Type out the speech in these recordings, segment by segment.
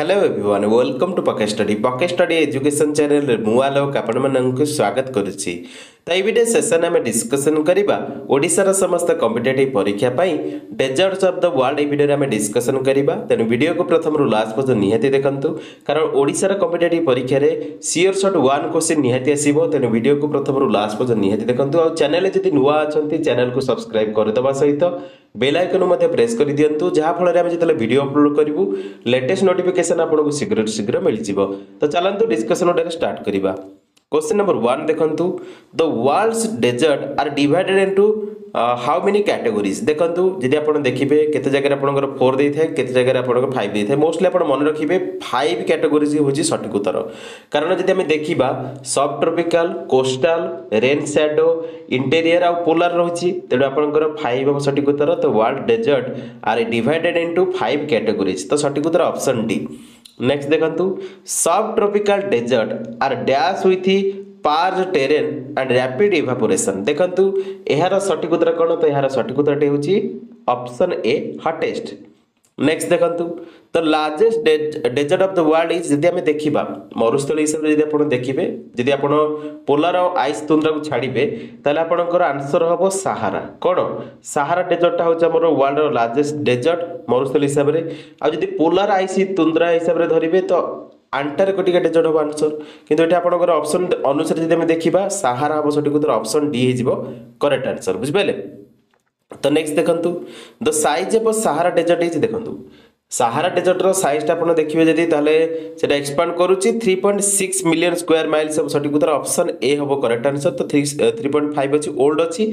Hello everyone welcome to पके study education channel मुआलोक आपको स्वागत करुच्ची। तो ये वीडियो सेशन आम डिस्कसन करवा ओडिशार समस्त कॉम्पिटिटिव परीक्षा डेजर्ट्स ऑफ द वर्ल्ड। ये वीडियो आम डिस्कसन करवा तेणु वीडियो को प्रथम लास्ट पर्यटन निहाती देखु कारण ओडिशार कॉम्पिटिटिव परीक्षा रे सियोर शॉट वन क्वेश्चन निहाती आसीबो। तेणु वीडियो को प्रथम लास्ट पर्यटन निहाती देखु और चैनल जदि नुआ अच्छा चैनल को सब्सक्राइब करदेवा सहित बेल आइकन मध्य प्रेस कर दिंतु जहाँफल आम जो वीडियो अपलोड करूँ लेटेस्ट नोटिफिकेशन आपको शीघ्र शीघ्र मिल जाव। तो चलते डिस्कसन स्टार्ट करवा। क्वेश्चन नंबर 1 देखु the world's desert are divided into how many categories. देखु जदि आप देखिए केते जगह आपंकर 4 दे था केते जगह आपंकर 5 दे था मोस्टली आप मन रखिए 5 कैटेगोरीज हूँ सठिक उत्तर। कारण जदि आम देखा सब tropical coastal rain shadow interior आ पोलार रही तेणु आपंकर 5 हम सठिक उत्तर। तो world desert are divided into 5 categories. तो सठिक उत्तर ऑप्शन डी। नेक्स्ट देखु सब tropical desert are dash with parched terrain and rapid evaporation. देखु यार सठिक उत्तर कौन? तो यार सठिक उत्तर होची ऑप्शन ए हॉटेस्ट। नेक्स्ट देखु the largest desert of the world is जदि आम देखा मरुस्थली हिसाब से जब देखिए जदि आप पोलार आइस तुंद्रा को छाड़े ताले आपनकर आंसर हम सहारा। कौन सहारा डेजर्टा हूँ आम वर्ल्ड लार्जेस्ट डेजर्ट मरुस्थली हिसाब से। आदि पोलार आइस तुंद्रा हिसाब से धरवे तो आंटार्कटिका डेजर्ट हम आंसर। किंतु ये आपनकर ऑप्शन अनुसार जब देखा सहारा हम सठिक उत्तर ऑप्शन डी हो करेक्ट आंसर। बुझिपारे? तो नेक्स्ट देखु the size of Sahara desert is देखु सहारा डेजर्ट रो साइज आप देखिए जदि ताले सेटा एक्सपांड करूची 3.6 मिलियन स्क्वायर माइल्स सब सठिक उत्तर ऑप्शन ए होबो करेक्ट आंसर। तो 3.5 अछि ओल्ड अछि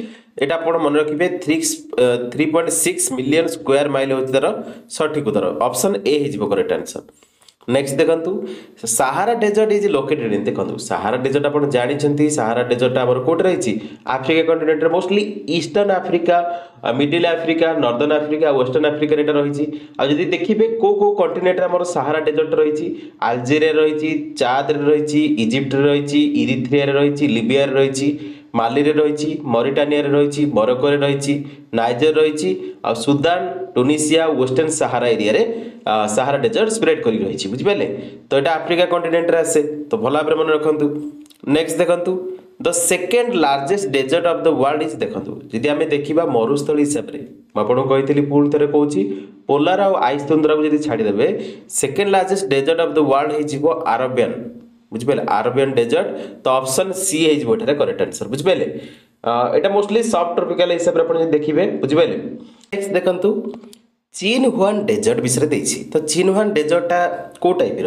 एटा आपण मन रखिबे 3.6 मिलियन स्क्वायर माइल होछि तार सठिक उत्तर ऑप्शन ए हिजबो करेक्ट आंसर। नेक्स्ट देखु Sahara desert is located in देखु सहारा डेजर्ट आप जानते सहारा डेजर्ट आम कौट रही Africa continent mostly eastern Africa middle Africa northern Africa western Africa यहाँ रही। आदि देखिए कौ कौ कंटिनेंट आम सहारा डेजर्ट रही अल्जेरिया रही चाद रही इजिप्ट रही इरिथ्रिया रही लिबिया रही माली रे रही मॉरिटानिया रे रही मोरक्को रे रही नाइजर रही आ सुदान टूनिसिया वेस्टर्न सहारा एरिया रे सहारा डेजर्ट स्प्रेड करी रही। बुझिपारे? तो यहाँ आफ्रिका कंटिनेंट रे आसे तो भल भाव मन रखु। नेक्स्ट देखु the second largest desert of the world is देखु जदि आम देखा मरुस्थली हिसाब से मुझे कही पुणी थे कहूँ पोलार आइस तुंद्रा को जब छाड़देवे second largest desert of the world हो अरबियन। बुझिपारे? अरबियन डेजर्ट तो ऑप्शन सी हो करेक्ट आंसर। बुझिपारे? यहाँ मोस्टली सब ट्रॉपिकल हिसाब से देखिए। बुझिपारे? नेक्स्ट देखु चीन हुआन डेजर्ट विषय तो चीन हुआन डेजर्टा को टाइप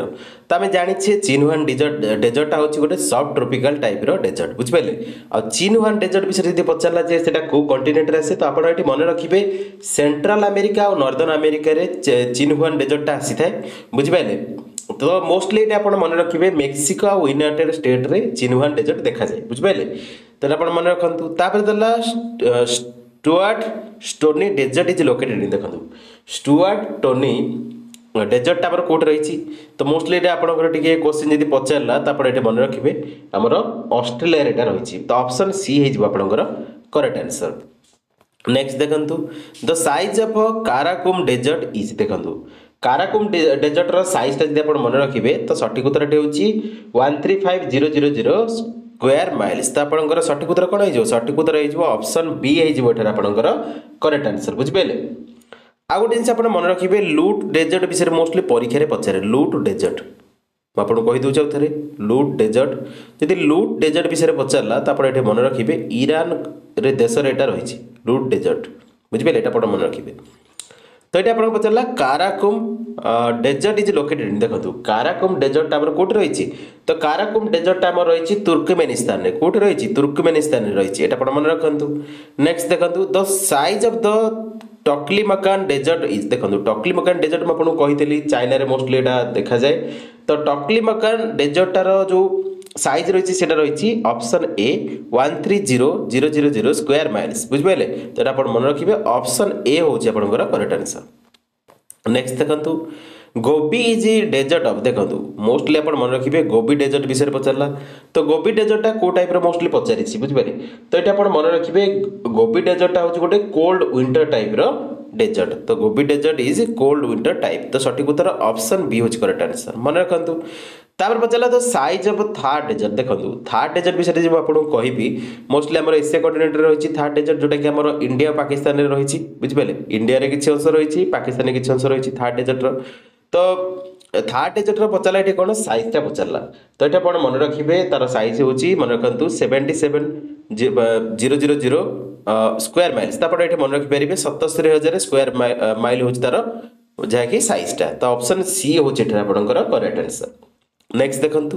तो आम जाने चीन हुआन डेजर्टा हूँ गोटे सब ट्रॉपिकल टाइप डेजर्ट। बुझिपारे? आ चीन हुआन डेजर्ट विषय जब पचारा जाए कौ कंटिनेंट आसे तो आप मन रखिए सेंट्रल अमेरिका और नॉर्दर्न अमेरिका रे चीन हुआन डेजर्टा आसी थाए। बुझिपारे? तो मोस्टली ये आप मन रखिए मेक्सिको और यूनाइटेड स्टेट रे चीन हुआन डेजर्ट देखा जाए। बुझिपारे? तो आप मन रखु तापर Stuart Stony desert is located देखु स्टुअर्ट टोनी डेजर्ट आम कौट रही तो मोस्टली ये आपंकर टे क्वेश्चन जब पचारा तो आप मन रखिए आमर ऑस्ट्रेलिया यहाँ रही तो ऑप्शन सी होकर करेक्ट आंसर। नेक्स्ट देखु the size of Karakum desert is देखु काराकुम डेजर्ट रो साइजटा जब आप मन रखिए तो सठिक उत्तर हूँ 135000 स्क्वायर माइल्स। तो आपंकर सठिक उत्तर कौन हो सठिक उत्तर हो ऑप्शन बी होकर करेक्ट आंसर। बुझिपारे? आ गोटे जिन आप मन रखिए लूट डेजर्ट विषय मोस्टली परीक्षा पचारे लूट डेजर्ट मुझे कहीदे थे लूट डेजर्ट जब लूट डेजर्ट विषय पचारा तो आप मन रखिए ईरान रे देश यहाँ रही लूट डेजर्ट। बुझिपारे? यहाँ मन रखिए तो ये आपको पचारा काराकुम डेजर्ट इज लोकेटेड देखो काराकुम डेजर्ट आम कौट रही तो काराकुम डेजर्ट आम रही तुर्कमेनिस्तान रे कौट रही तुर्कमेनिस्तान रही आप मन रखु। नेक्स्ट देखु the size of the Taklamakan desert is देखो टक्लिमकान डेजर्ट मुझे कही चाइना रे मोस्टली यहाँ देखा जाए तो टक्लिमकान डेजर्टार जो साइज रही रही ऑप्शन ए 130000 स्क्वायर माइल्स। बुझिपारे? तो आप मन रखिए ऑप्शन ए हूँ करेक्ट आंसर। नेक्स्ट देखु गोबी इज डेजर्ट ऑफ देखो मोस्टली आप मन रखिए गोबी डेजर्ट विषय पचारा तो गोबी डेजर्टा को टाइप मोस्टली पचारि। बुझिपारे? तो ये आप मन रखिए गोबी डेजर्टा हूँ गोटे कोल्ड विंटर टाइप डेजर्ट तो Gobi desert is cold winter type तो सठिक उत्तर ऑप्शन बी होची करेक्ट आंसर मन रखंतु तापर पचाला तो साइज ऑफ थार डेजर्ट देखंतु थार डेजर्ट विषय जे आपन कहबी मोस्टली हमर एशिया कॉन्टिनेंट रे रहिछि थार डेजर्ट जोटा कि हमर इंडिया पाकिस्तान रे रहिछि बुझि पले इंडिया रे किछि अंश रहिछि पाकिस्तान रे किछि अंश रहिछि थार डेजर्ट रो तो थार डेजर्ट रो पचाला एठी कोन साइज ता पचाला तो एटा आपण मन रखिबे तार साइज होची मन रखंतु 77000 स्क्वायर माइल्स तापर एठी मन रखि परिबे 77000 स्क्वायर माइल होची तार जाकी साइज ता तो ऑप्शन सी होची एठा आपनकर करेक्ट आंसर नेक्स्ट देखंतु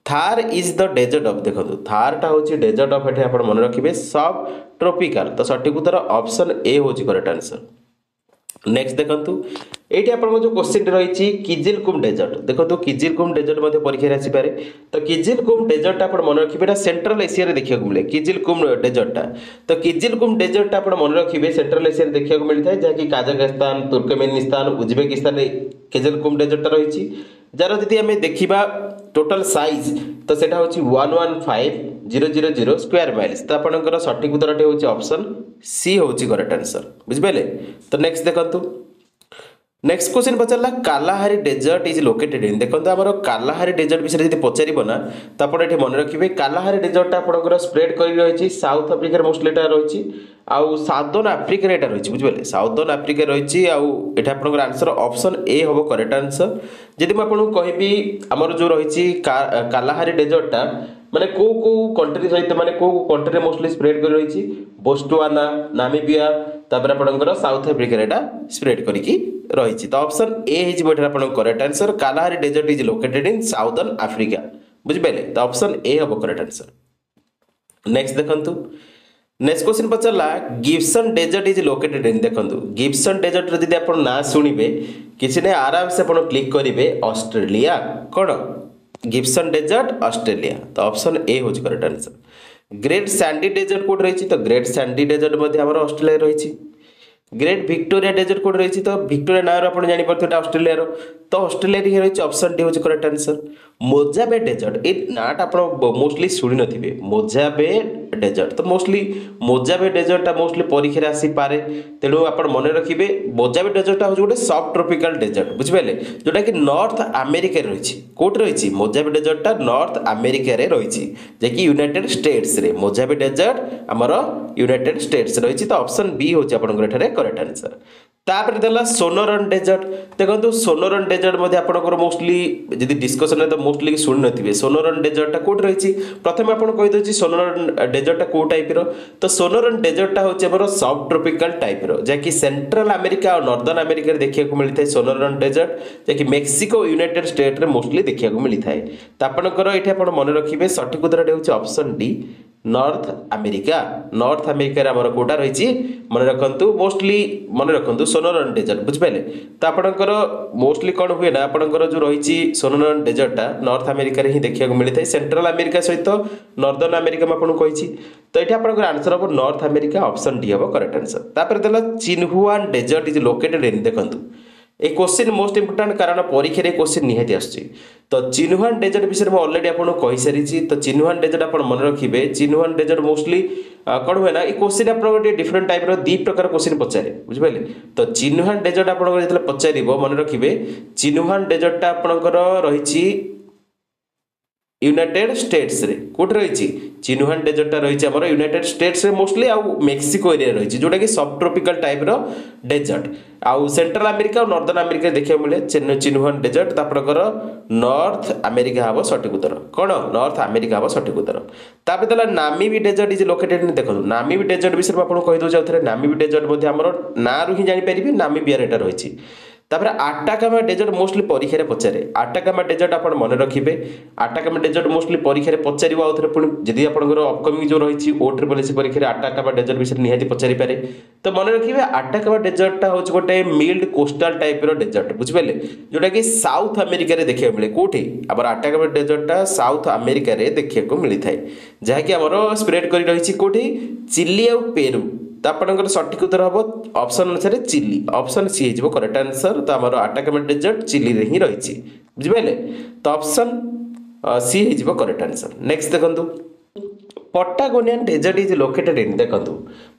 Thar is the desert of देखंतु थार ता होची डेजर्ट ऑफ एठे आपण मन रखिबे सब ट्रॉपिकल तो सठिक उत्तर ऑप्शन ए होची करेक्ट आंसर नेक्स्ट देखंतु एठी आपण जो क्वेश्चन रहिछि किजिलकुम डेजर्ट देखंतु किजिलकुम डेजर्ट मध्ये परीक्षा आसी पारे तो किजिलकुम डेजर्ट आपण मन रखिबेटा सेंट्रल एशिया रे देखिया मिले किजिलकुम डेजर्ट तो किजिलकुम डेजर्ट आपण मन रखिबे सेंट्रल एशिया रे देखिया मिलि थाए जाकी काजाकिस्तान तुर्कमेनिस्तान उज्बेकिस्तान रे किजिलकुम डेजर्ट रहिछि जार जदि हमें देखिबा टोटल साइज तो सेटा होछि 115000 स्क्वायर माइल्स तो आपनकर सठिक उत्तरटे होछि ऑप्शन सी होछि करेक्ट आंसर बुझ पेले तो नेक्स्ट देखंतु नेक्स्ट क्वेश्चन पचारला Kalahari desert is located in देखंतु हमर कालाहारी डेजर्ट विषय जदि पचारिबो ना त आपण एठी मन रखिबे कालाहारी डेजर्ट आपनकर स्प्रेड करि रहिछि साउथ अफ्रीका रे मोस्टली एटा रहिछि आउ साउदर्न अफ्रीका रे एटा रहिछि बुझबेले साउदर्न अफ्रीका रहिछि आउ एटा आपनकर आंसर ऑप्शन ए होबो करेक्ट आंसर जदि म आपन कहबी हमर जो रहिछि कालाहारी डेजर्ट ता माने को कंट्री सहित माने को कंट्री रे मोस्टली स्प्रेड कर रहिछि बोस्टवाना नामीबिया तापर आपनकर साउथ अफ्रीका रे एटा स्प्रेड करिकि रहिछि तो ऑप्शन ए हिज बेटर आपन correct answer Kalahari desert is located in southern Africa बुझ पेले तो ऑप्शन ए होबो करेक्ट आंसर नेक्स्ट देखंतु नेक्स्ट क्वेश्चन पचारला Gibson desert is located in देखंतु गिब्सन डेजर्ट रे जदि आपन ना सुनिबे किछि ने आराम से आपन क्लिक करिवे ऑस्ट्रेलिया कोन गिब्सन डेजर्ट ऑस्ट्रेलिया तो ऑप्शन ए होची correct answer great sandy desert कोड रहिछि तो ग्रेट सैंडी डेजर्ट मध्ये हमर ऑस्ट्रेलिया रहिछि ग्रेट विक्टोरिया डेजर्ट कोड रहिछि तो विक्टोरिया नाम आपण जानि परथि ऑस्ट्रेलिया रो तो ऑस्ट्रेलिया रे रहिछि ऑप्शन डी होची करेक्ट आंसर मोजाबे डेजर्ट ए नाट आपण मोस्टली सुनि नथिबे मोजाबे डेजर्ट तो मोस्टली मोजाबे डेजर्ट ता मोस्टली परीक्षा रे आसी पारे तेणु आपण मने रखिबे मोजाबे डेजर्ट ता होची गोटे सब ट्रॉपिकल डेजर्ट बुझबेले जोटा कि नॉर्थ अमेरिका रे रहिछि कोट रहिछि मोजाबे डेजर्ट ता नॉर्थ अमेरिका रे रहिछि जे कि यूनाइटेड स्टेट्स रे मोजाबे डेजर्ट हमर यूनाइटेड स्टेट्स रहिछि तो ऑप्शन बी होची आपण एठारे करेक्ट आंसर तापर देला सोनोरन डेजर्ट देखंतु सोनोरन डेजर्ट मध्ये आपनकर मोस्टली जदि डिस्कशन तो मोस्टली सुन नथिबे सोनोरन डेजर्ट ता कोड रहिछि प्रथमे आपण कहि दोछि सोनोरन डेजर्ट ता को टाइप रो तो सोनोरन डेजर्ट ता होछि हमर सब ट्रॉपिकल टाइप रो जे कि सेंट्रल अमेरिका और नॉर्दर्न अमेरिका रे देखिया को मिलथाय सोनोरन डेजर्ट जे कि मेक्सिको यूनाइटेड स्टेट रे मोस्टली देखिया को मिलथाय त आपनकर एठी आपण मन रखिबे सठिक उत्तर होछि ऑप्शन डी नॉर्थ अमेरिका रे हमर कोटा रहिछि मन रखंतु मोस्टली मन रखंतु सोनोरन डेजर्ट बुझ पाले तो आपनकर मोस्टली कोन हुए ना आपनकर जो रहिछि सोनोरन डेजर्ट ता नॉर्थ अमेरिका रे ही देखिया को मिलिथाय सेंट्रल अमेरिका सहित नॉर्दर्न अमेरिका में आपन कहिछि तो एठी आपनकर आंसर हो नॉर्थ अमेरिका ऑप्शन डी हो करेक्ट आंसर तापर देला चिन्हुआन डेजर्ट इज लोकेटेड इन देखंतु ए क्वेश्चन मोस्ट इंपोर्टेंट कारण परीक्षा रे क्वेश्चन निहाती आछी तो चिन्हुआन डेजर्ट विषय में ऑलरेडी आपन कहि सारिछि तो चिन्हुआन डेजर्ट आपन मन रखिबे चिन्हुआन डेजर्ट मोस्टली कोन हुए ना ए क्वेश्चन आपन गोटे डिफरेंट टाइप रो दी प्रकार क्वेश्चन पचारे बुझ पाइले तो चिन्हुआन डेजर्ट आपन जेतले पचारिबो मन रखिबे चिन्हुआन डेजर्ट ता आपनकर रहिछि यूनाइटेड स्टेट्स रे कोट रहिछि चिन्हुआन डेजर्ट ता रहिछि हमर यूनाइटेड स्टेट्स रे मोस्टली आ मेक्सिको एरिया रहिछि जोटा कि सब ट्रॉपिकल टाइप रो डेजर्ट आ सेंट्रल अमेरिका और नॉर्दर्न अमेरिका देखिया मिले चिन्हुआन डेजर्ट ता आपनकर नॉर्थ अमेरिका हबो सठिक उत्तर कोन नॉर्थ अमेरिका हबो सठिक उत्तर तापे दला नामीबी डेजर्ट इज लोकेटेड इन देखो नामीबी डेजर्ट विषय में आपन कहि दो जाउथरे नामीबी डेजर्ट मध्ये हमर ना रु ही जानि परिबे नामीबिया रेटा रहिछि तापर आटाकामा डेजर्ट मोस्टली परीक्षा रे पचारे आटाकामा डेजर्ट आपण मन रखिबे आटाकामा डेजर्ट मोस्टली परीक्षा रे पचारिबो आउथरे पुनी जदि आपनकर अपकमिंग जो रहिछि ओ ट्रिपल एस परीक्षा रे आटाकामा डेजर्ट विषय निहाती पचारि पारे तो मन रखिबे आटाकामा डेजर्ट ता होछ गोटे मिल्ड कोस्टल टाइप रो डेजर्ट बुझबेले जोटा कि साउथ अमेरिका रे देखिया मिले कोठी आबर आटाकामा डेजर्ट ता साउथ अमेरिका रे देखिया को मिलि थाए जहा कि हमरो स्प्रेड करि रहिछि कोठी चिली आ पेरू तो आपनकर सठिक उत्तर हम ऑप्शन अनुसार चिली ऑप्शन सी हो करेक्ट आंसर तो आम आटाकामा डेजर्ट चिली रे ही रही बुझे तो ऑप्शन सी हो करेक्ट आंसर नेक्स्ट देखो पटागोनियन डेजर्ट इज लोकेटेड इन देखो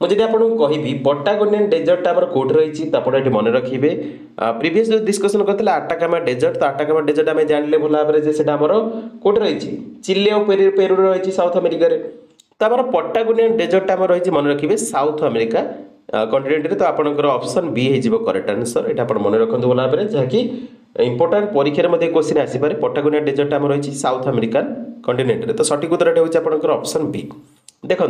मुझे आपको कहबी पटागोनियन डेजर्ट आम कौट रही आप मन रखिए प्रीवियस जो डिस्कसन करते आटाकामा डेजर्ट तो आटाकामा डेजर्ट आम जानले भल भाव से कौट रही चिली और पेरू रही साउथ अमेरिका तो आम पटागोनियन डेजर्ट आम रही मन रखिए साउथ अमेरिका कंटिनेंट तो आपंकर ऑप्शन बी हो करेक्ट आंसर यहाँ आप मन रखु भल भाव जहाँकि इंपोर्टाट परीक्षा क्वेश्चन आसपे पटागोनियन डेजर्ट आम रही साउथ अमेरिकान कंटिनेंट तो सठिक उत्तर होकर ऑप्शन बी देखो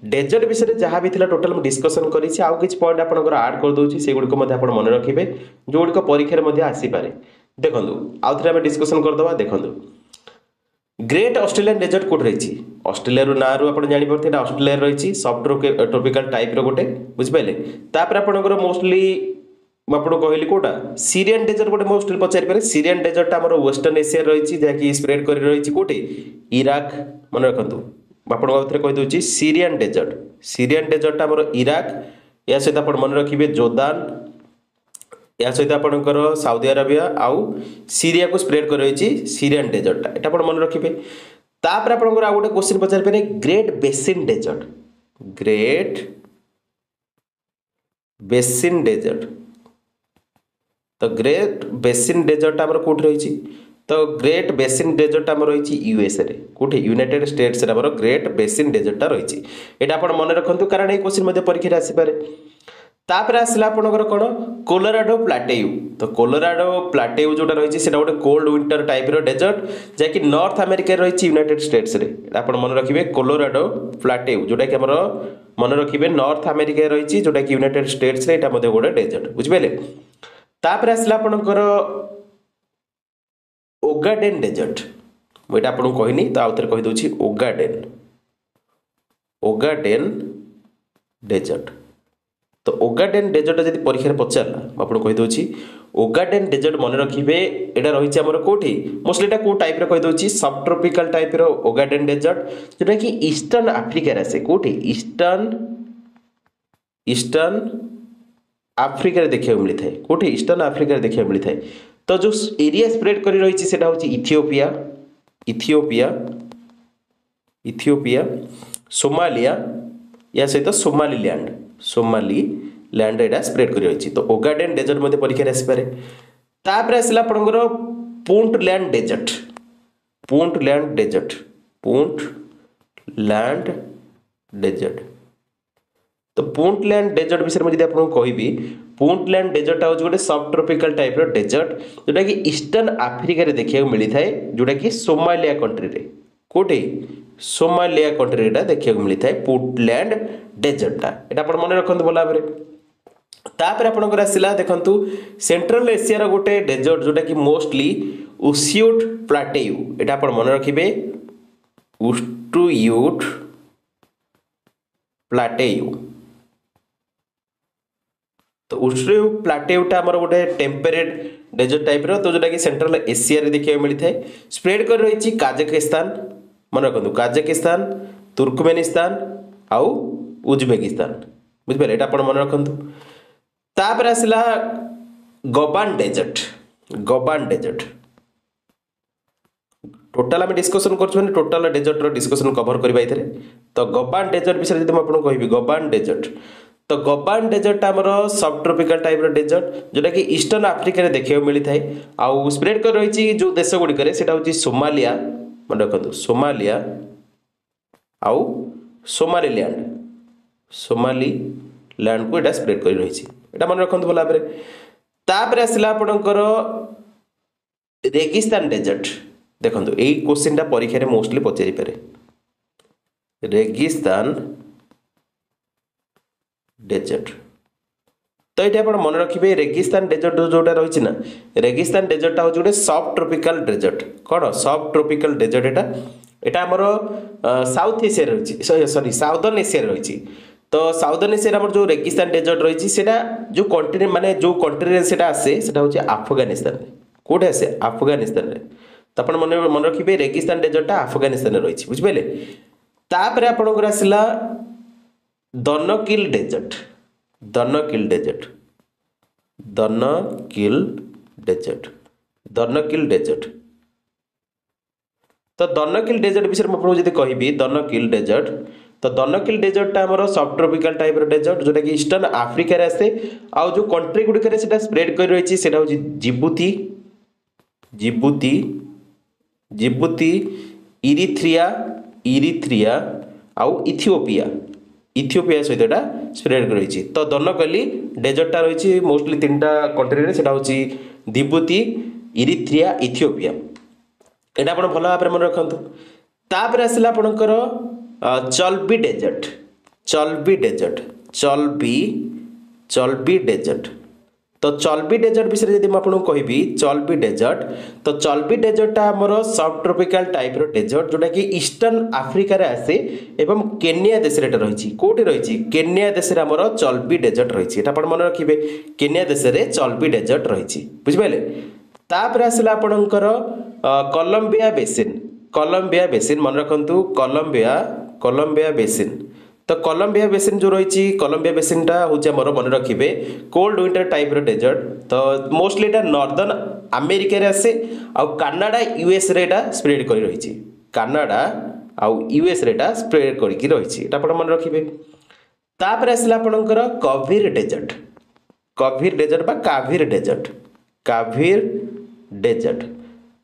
डेजर्ट विषय जहाँ भी टोटाल मुझे डिस्कसन करी पॉइंट आपंकर आड कर दूसरी से गुड़िक मन रखिए जो गुड़िक परीक्षा आसपे देखो आउ थे आम डिस्कसन करदे देखो ग्रेट ऑस्ट्रेलियन डेजर्ट कौट रही ऑस्ट्रेलिया ना रू आप जापर ऑस्ट्रेलिया रही सब ट्रॉपिकल टाइप रोटे बुझिपारे तापर आपंकर मोस्टली मुझे कहली कौटा सीरियन डेजर्ट गोटे मोस्टली पचारि पारे सीरियन डेजर्ट आम वेस्टर्न एशिया रही जहाँकि स्प्रेड कर रही कौटे इराक मन रखु आपको कहीदे सीरियन डेजर्ट आम इराक या सहित आप मन रखिए जोर्दान या सहित आपंकर साउदी अरेबिया आउ सीरिया को स्प्रेड कर रही सीरियन डेजर्टा यहाँ आप मन रखिए तापर आपंकर आउ गोटे क्वेश्चन पचारि पारे ग्रेट बेसिन डेजर्ट तो ग्रेट बेसिन डेजर्ट आम कौट रही तो ग्रेट बेसिन डेजर्ट आम रही यूएसए रे कौटे यूनाइटेड स्टेट्स आम ग्रेट बेसिन डेजर्टा रही यहाँ आप मन रखु कारण ये क्वेश्चन परीक्षा आसपे तापर आसला आपंकर कौन कोलोराडो प्लाटेयू तो कोलोराडो प्लाटेयू जोटा रही है गोटे कोल्ड विंटर टाइप डेजर्ट जहाँकि नॉर्थ अमेरिका रही यूनाइटेड स्टेट्स रे आप मन रखिए कोलोराडो प्लाटेयू जोटा कि मन रखिए नॉर्थ अमेरिका रही जोटा कि यूनाइटेड स्टेट्स रे एटा गोटे डेजर्ट बुझिपारे तापर आसला आपंकर ओगाडेन डेजर्ट मुझे आपको कहनी तो आउ थे कहीदे ओगाडेन डेजर्ट तो ओगाडेन डेजर्ट जब परीक्षा पचारा आपको कहीदे ओगाडेन डेजर्ट मन रखिए यहाँ रही है कौटी मोस्टली यहाँ कौ टाइप कहीदे सब ट्रॉपिकल टाइप ओगाडेन डेजर्ट जोटा कि ईस्टर्न आफ्रिकार आसे कौटी ईस्टर्न आफ्रिकार देखा मिलता है कौटे ईस्टर्न आफ्रिकार देखा मिलता है तो जो एरिया स्प्रेड कर रही है इथियोपिया सोमालिया या सहित सोमाली लैंड एटा स्प्रेड कर रही तो ओगाडेन डेजर्ट मध्य परीक्षा आसपे तापर आसला आपंकर पुंटलैंड डेजर्ट तो पुंटलैंड डेजर्ट विषय में आपको कहबी पुंटलैंड डेजर्ट हूँ गोटे सब ट्रॉपिकल टाइप डेजर्ट जोटा कि ईस्टर्न आफ्रिका देखा मिलता है जोटा कि सोमालिया कंट्री रे कौटे सोमालिया कंट्री देखा मिलता है पुंटलैंड डेजर्टा यहाँ आप मन रखते भल भाव तापर आपंकर आसला देखु सेंट्रल एशियार गोटे डेजर्ट जोटा कि मोस्टली उस्यूट प्लाटेयू यहाँ आप मन रखिए उस्टुयूट प्लाटेयू तो उस्ट्रियो प्लाटेयूटा आमर गोटे टेम्परेट डेजर्ट टाइप तो जोटा कि सेंट्रल एशिया देखा मिलता है स्प्रेड कर रही काजाकिस्तान मन रखु काजाकिस्तान तुर्कमेनिस्तान आउ उज्बेकिस्तान बुझिपारे यहाँ आप मन रखु तापर आसला गबान डेजर्ट टोटाल आम डिस्कसन कर टोटाल डेजर्ट डिस्कसन कवर करवा तो गबान डेजर्ट विषय जब आपको कहबी गबान डेजर्ट तो गबान डेजर्ट आमर सब ट्रॉपिकल टाइप डेजर्ट जोटा कि ईस्टर्न आफ्रिका देखा मिलता है आउ स्प्रेड कर रही जो देश गुड़िक हूँ सोमालिया मन रखु सोमालिया आउ सोमालीलैंड को यहाँ स्प्रेड कर रही है मन रखु भल भाव तापर आसला आपणकर रेगिस्तान डेजर्ट देखो यही क्वेश्चन परीक्षा मोस्टली पचारि पारे रेगिस्तान डेजर्ट तो ये आप मन रखिए रेगिस्तान डेजर्ट जोटा रही ना रेगिस्तान डेजर्टा हूँ गोटे सब ट्रॉपिकल डेजर्ट कौन सब ट्रॉपिकल डेजर्ट यहाँ आमर साउथ एशिया रही सॉरी साउदर्न एशिया रही तो साउदर्न एशिया जो रेगिस्तान डेजर्ट रही जो कंट्री माने जो कंट्री से आसे हूँ अफगानिस्तान कौटे आसे अफगानिस्तान तो आप मन रखिए रेगिस्तान डेजर्टा अफगानिस्तान रही बुझिपारे तापर आपंकर आसला दनकिल डेजर्ट तो दनकिल डेजर्ट विषय में आपको जब कहि दनकिल डेजर्ट तो दनकिल डेजर्टा आमर सब ट्रॉपिकल टाइप डेजर्ट जोटा कि ईस्टर्न आफ्रिका रे आसे आउ जो कंट्री गुड़िक स्प्रेड कर रही है जिबुती जिबुती जिबुती इरिथ्रिया इरिथ्रिया आउ इथियोपिया इथियोपिया सहित एटा स्प्रेड कर रही तो दनकली डेजर्टा रही मोस्टली 3टा कंट्री रे सेटा होची जिबुती इरिथ्रिया इथियोपिया एटा आपण भल भाव मन रखु तापर आसला आपणकर चल्बी डेजर्ट चल्बी डेजर्ट चल्बी चल्बी डेजर्ट तो चल्बी डेजर्ट विषय यदि आपको कहबी चल्बी डेजर्ट तो चल्बी डेजर्टा आमर सब ट्रॉपिकल टाइप रो डेजर्ट जोटा कि ईस्टर्न आफ्रिका रे आसे एवं केन्या देश रे रही कोठी रही केन्या देश रे आमर चल्बी डेजर्ट रही एटा मन रखिबे केन्या देश रे चल्बी डेजर्ट रही बुझिपाले तापर आसला आपणकर कोलंबिया बेसिन मन रखु कोलंबिया बेसिन तो कोलंबिया बेसिन जो रही कोलंबिया बेसिनटा हूँ आमर मन रखिए कोल्ड विंटर टाइप रो डेजर्ट तो मोस्टली एटा नॉर्दर्न अमेरिका रे आसे आउ कनाडा यूएस रे एटा स्प्रेड कर रही कनाडा आउ यूएस रे एटा स्प्रेड करके रही एटा अपन मन रखिए तापर आसला आपणकर कविर डेजर्ट बा काभिर डेजर्ट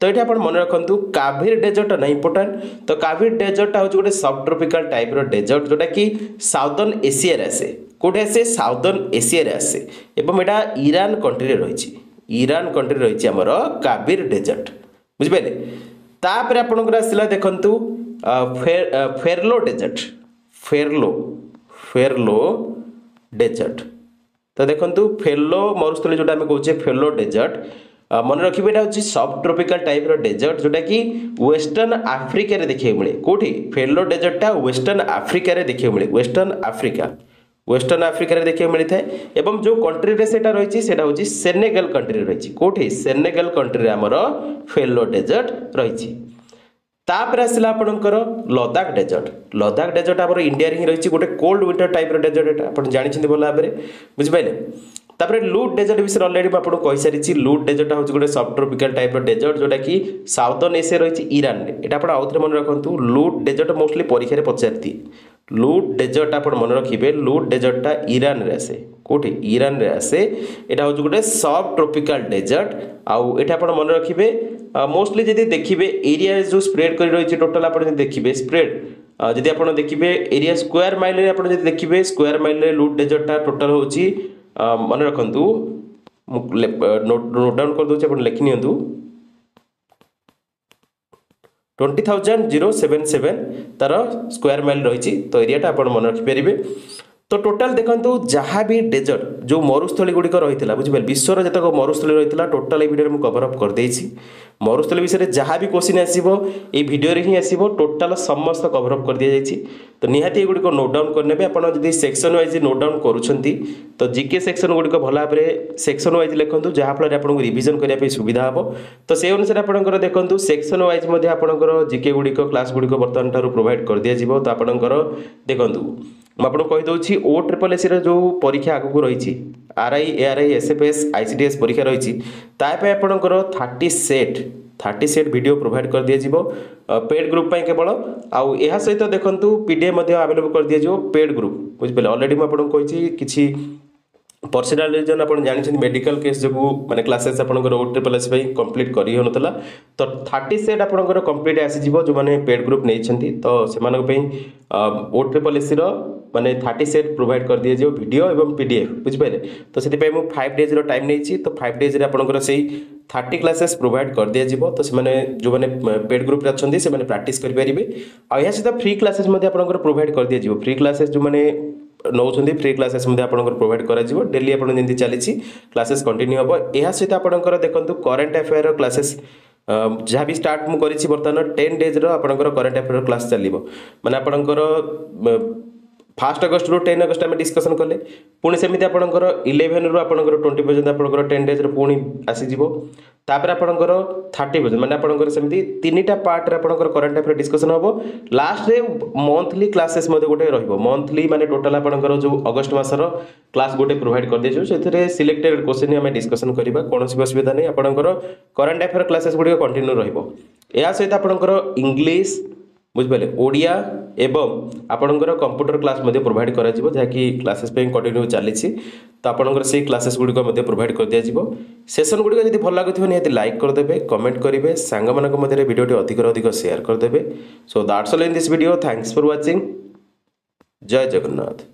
तो ये आप मन रखु काभिर डेजर्ट ना इंपोर्टाट तो काभिर डेजर्टा हूँ गोटे सब ट्रॉपिकल टाइप रो डेजर्ट जोटा कि साउदर्न एशिया आसे कौटे आसे साउदर्न एशिया आसे एवं एटा ईरान कंट्री रही आमर काभिर डेजर्ट बुझिपारे तापर आपनकर आसला देखंतु फेरलो डेजर्ट तो देखंतु फेरलो मरुस्थली जोटा आम कहूँ फेरलो डेजर्ट मन रखिए एटा हूँ सब ट्रॉपिकल टाइप रो डेजर्ट जोटा कि वेस्टर्न आफ्रिका रे देखिए मिले कोठी फेरलो डेजर्टा वेस्टर्न आफ्रिका रे देखिए मिले वेस्टर्न आफ्रिका रे देखिए मिलता है एवं जो कंट्री रे सेटा रही सेटा हूँ सेनेगल कंट्री रही कोठी सेनेगल कंट्री रे आमर फेरलो डेजर्ट रही तापर आसला आपणकर लद्दाख डेजर्ट आमर इंडिया रे ही रही गोटे कोल्ड विंटर टाइप रो डेजर्ट एटा आपण जानिछिन भल भाबरे बुझिपाइले तापर लूट डेजर्ट विषय ऑलरेडी मैं आपको कहि सारी लूट डेजर्ट हूँ गोटे सब ट्रॉपिकल टाइप रो डेजर्ट जोटा कि साउदर्न एशिया रही ईरान रे एटा आपण आउथरे मन रखंतु लूट डेजर्ट मोस्टली परीक्षा रे पचारती लूट डेजर्ट आपण मन रखिबे लूट डेजर्टटा ईरान रे आसे कोठी ईरान रे आसे एटा हूँ गोटे सब ट्रॉपिकल डेजर्ट आउ एटा आपण मन रखिबे मोस्टली जदि देखिबे एरिया जो स्प्रेड कर रही टोटल आपण देखिबे स्प्रेड जदि आपण देखिबे एरिया स्क्वायर माइल रे आपण जदि देखिबे स्क्वायर माइल रे लूट डेजर्टटा टोटल होची मन रखु नोट डाउन कर दूसरे आप लिखि नियंतु 20,077 तार स्क्वायर माइल रही तो एरियाटा आप मन रखिपारे तो टोटाल देखो जहाँ भी डेजर्ट जो मरुस्थली गुड़िक रही है बुझे विश्वर जितक मरुस्थली रही है टोटाल ये वीडियो में कवर अप कर देछि मरुस्थली विषय में जहाँ भी क्वेश्चन आसो ये वीडियो रे ही आसो टोटाल समस्त कवर अप कर दि जाए तो निहाती एगुड़िक नोट डाउन करने आपड़ी सेक्शन वाइज नोट डाउन करुँच तो जीके सेक्शन गुड़िक भल भाव में सेक्शन वाइज लिखुँ जहाँफल आपको रिविजन करने सुविधा हम तो से अनुसार आपंकर देखो सेक्शन वाइज आपंकर जीके गुड़िक क्लास गुड़िक बर्तमान ठार प्रोवाइड कर दिज्व तो आपंकर देखूँ मुझे कहीदे OSSC जो परीक्षा आगक रही RI ARI SFS ICDS परीक्षा रही तापाई आपंकर 30 सेट वीडियो प्रोवाइड कर दिज्व पेड ग्रुप केवल आउ यह सहित देखूँ PDF अवेलेबल कर दिज्व पेड ग्रुप बुझे ऑलरेडी मुझे कही कि पर्सनाल रीजन आप जानते मेडिकल केस जो माने क्लासेस आपंकर OSSC कंप्लीट कर तो 30 सेट आपंकर कंप्लीट आसीज जो मैंने पेड ग्रुप नहीं तो से OSSC माने 30 सेट प्रोवाइड कर दिए वीडियो एवं PDF बुझिपारे तो से 5 डेज टाइम नहीं तो 5 डेज आपंकर से 30 क्लासेस प्रोवाइड कर दिज्व तो से जो मैंने पेड ग्रुप अच्छा से प्राक्ट करेंगे आ सहित फ्री क्लासेस प्रोवाइड कर दिज्व फ्री क्लासेस जो मैंने नौ फ्री क्लासेस प्रोवाइड कर डेली आपड़ी चली क्लासेस कंटिन्यू हम यह सहित आपंकर देखो करेन्ट अफेयर क्लासेस जहाँ भी स्टार्ट मुझे बर्तमान 10 डेज आपंकर करेन्ट अफेयर क्लास चलो माने आपंकर 1 अगस्ट रू 10 अगस्ट आम डिस्कसन कले पुणी सेमती आपंकर 11 रू आपंकर 20 पर्यंत आपंकर 10 डेज पुणी आसीज तापर आपंकर 30 पर्यंत माने आपंकर सेमती 3टा पार्ट रे आपंकर करेन्ट अफेयर डिस्कसन हम लास्ट रे मंथली क्लासेस गोटे रहिबो मंथली माने टोटल आपंकर जो अगस्ट मासर क्लास गोटे प्रोवाइड कर दिजो से सिलेक्टेड क्वेश्चन आम डिस्कसन करबा कोनोसी असुविधा नहीं आपंकर करेन्ट अफेयर क्लासेस गुडी कंटिन्यू रहिबो या सहित आपणकर इंग्लिश बुझिपारे ओडिया एवं आपणकर कंप्यूटर क्लास प्रोवाइड करा जहाँकि क्लासेस कंटिन्यू चली तो आपंकर से क्लासेस गुड़िक प्रोवाइड कर दिया सेसन गुड़िक जब भल लगुव निहाती लाइक करदे कमेंट करेंगे सांग मध्य वीडियो अधिक अधिक शेयर करदे so that's all in this video thanks for watching जय जगन्नाथ।